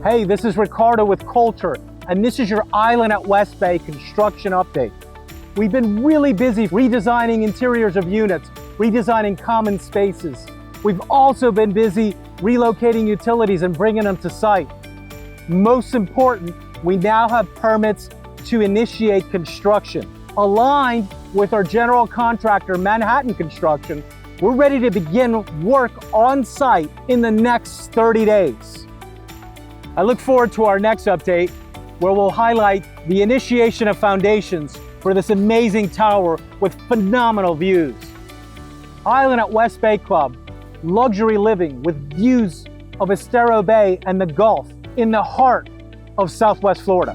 Hey, this is Ricardo with Kolter, and this is your Island at West Bay construction update. We've been really busy redesigning interiors of units, redesigning common spaces. We've also been busy relocating utilities and bringing them to site. Most important, we now have permits to initiate construction. Aligned with our general contractor, Manhattan Construction, we're ready to begin work on site in the next 30 days. I look forward to our next update, where we'll highlight the initiation of foundations for this amazing tower with phenomenal views. Island at West Bay Club, luxury living with views of Estero Bay and the Gulf in the heart of Southwest Florida.